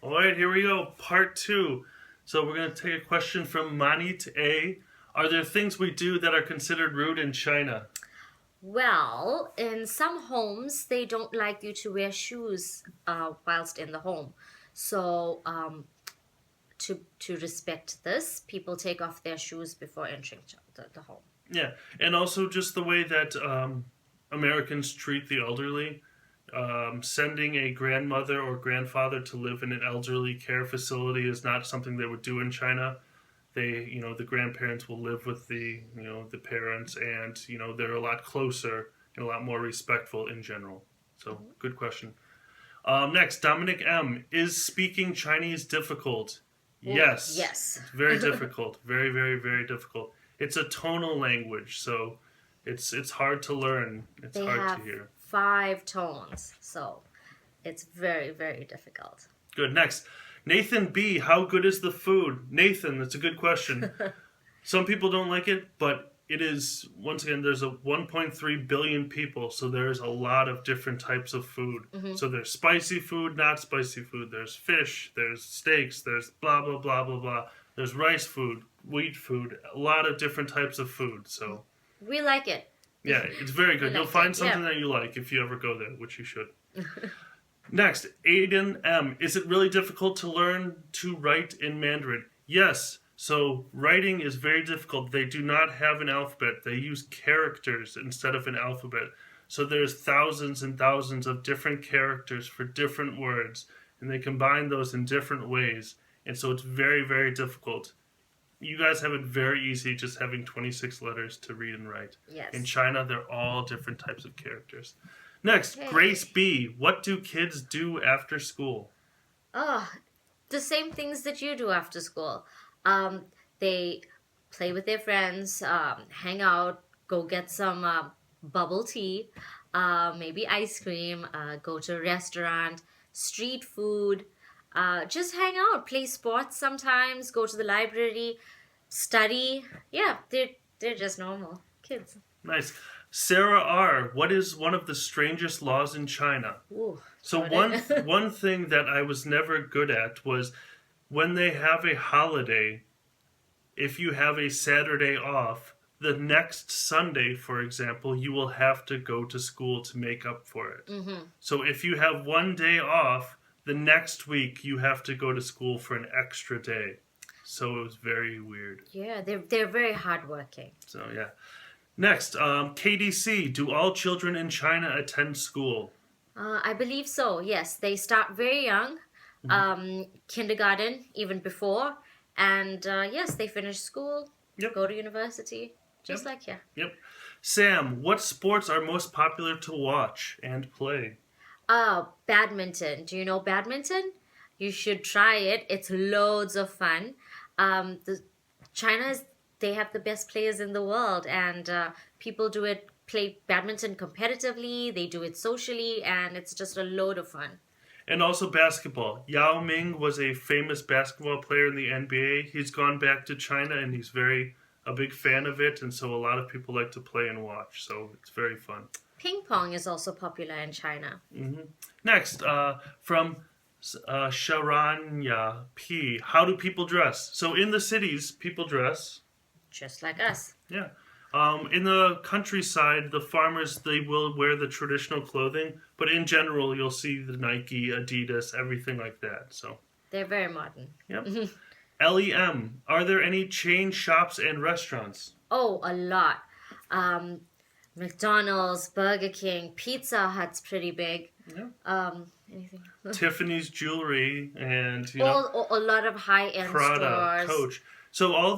All right, here we go. Part 2. So we're going to take a question from Manit A. Are there things we do that are considered rude in China? Well, in some homes, they don't like you to wear shoes whilst in the home. So, to respect this, people take off their shoes before entering the home. Yeah, and also just the way that Americans treat the elderly. Sending a grandmother or grandfather to live in an elderly care facility is not something they would do in China. The grandparents will live with the parents, and they're a lot closer and a lot more respectful in general. So, good question. Next, Dominic M. Is speaking Chinese difficult? Oh, Yes, yes. it's very difficult. Very, very, very difficult. It's a tonal language, so it's hard to learn. It's They hard to have hear. 5 tones, so it's very, very difficult. Good. Next, Nathan B. How good is the food? Nathan, that's a good question. Some people don't like it, but it is, once again, there's a 1.3 billion people, so there's a lot of different types of food. So there's spicy food, not spicy food. There's fish, there's steaks, there's blah, blah, blah, blah, blah. There's rice food, wheat food, a lot of different types of food. So, We like it. yeah, it's very good. We You'll like find it, something yeah. that you like if you ever go there, which you should. Next, Aiden M. Is it really difficult to learn to write in Mandarin? Yes. So writing is very difficult. They do not have an alphabet. They use characters instead of an alphabet. So there's thousands and thousands of different characters for different words, and they combine those in different ways. And so it's very, very difficult. You guys have it very easy just having 26 letters to read and write. Yes. In China, they're all different types of characters. Next, Okay. Grace B. What do kids do after school? Oh, the same things that you do after school. They play with their friends, hang out, go get some bubble tea, maybe ice cream, go to a restaurant, street food, just hang out, play sports sometimes, go to the library, study. Yeah, they're just normal kids. Nice. Sarah R. What is one of the strangest laws in China? Ooh, So got one it. one thing that I was never good at was when they have a holiday, if you have a Saturday off, the next Sunday, for example, you will have to go to school to make up for it. So if you have one day off, the next week you have to go to school for an extra day. So it was very weird. Yeah, they're very hardworking. So yeah. Next, KDC. Do all children in China attend school? I believe so. Yes, they start very young, kindergarten even before, and yes, they finish school, Yep. go to university, just Yep. like here. Yep. Sam, what sports are most popular to watch and play? Badminton. Do you know badminton? You should try it. It's loads of fun. The China's they have the best players in the world, and people play badminton competitively. They do it socially, and it's just a load of fun. And also basketball. Yao Ming was a famous basketball player in the NBA. He's gone back to China and he's a big fan of it, and so a lot of people like to play and watch. So it's very fun. Ping pong is also popular in China. Next, from Sharanya P. How do people dress? So in the cities, people dress. Just like us. Yeah. In the countryside, the farmers, they will wear the traditional clothing, but in general, you'll see the Nike, Adidas, everything like that. So, They're very modern. yep. LEM, are there any chain shops and restaurants? Oh, a lot. McDonald's, Burger King, Pizza Hut's pretty big. Yeah. Anything? Tiffany's Jewelry and, A lot of high-end Prada, stores. Coach. So all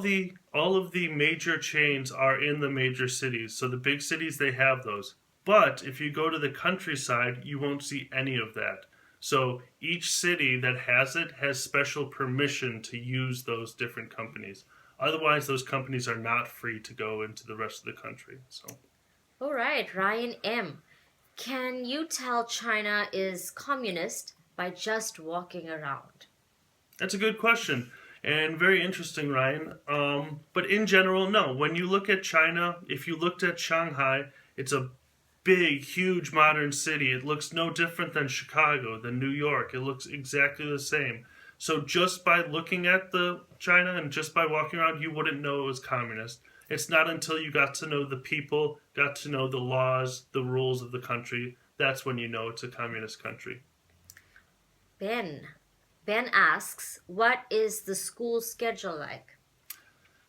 of the major chains are in the major cities. So the big cities, they have those. But if you go to the countryside, you won't see any of that. So each city that has it has special permission to use those different companies. Otherwise, those companies are not free to go into the rest of the country. So All right, Ryan M. Can you tell China is communist by just walking around? that's a good question. And very interesting, Ryan. But in general, no. When you look at China, if you looked at Shanghai, it's a big, huge modern city. It looks no different than Chicago, than New York. It looks exactly the same. So just by looking at the China and just by walking around, you wouldn't know it was communist. It's not until you got to know the people, got to know the laws, the rules of the country, that's when you know it's a communist country. Ben. Ben asks, what is the school schedule like?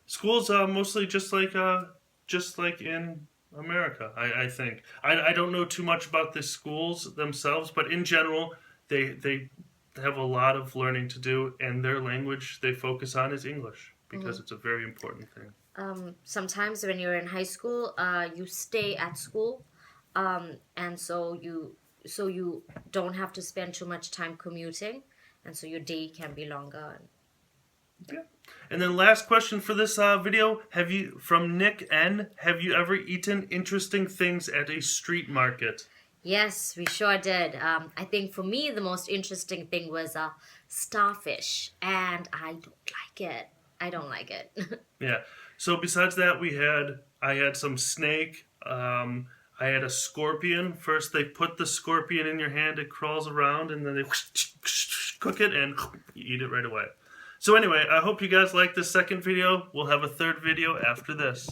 School's mostly just like in America, I think. I don't know too much about the schools themselves, but in general, they have a lot of learning to do, and their language they focus on is English because it's a very important thing. Sometimes when you're in high school, you stay at school, and so you don't have to spend too much time commuting, and so your day can be longer. Yeah. And then last question for this video, from Nick N, have you ever eaten interesting things at a street market? Yes, we sure did. I think for me the most interesting thing was starfish, and I don't like it. I don't like it. Yeah. So besides that, I had some snake. I had a scorpion. First, they put the scorpion in your hand. It crawls around, and then they cook it, and you eat it right away. So anyway, I hope you guys liked this second video. We'll have a third video after this.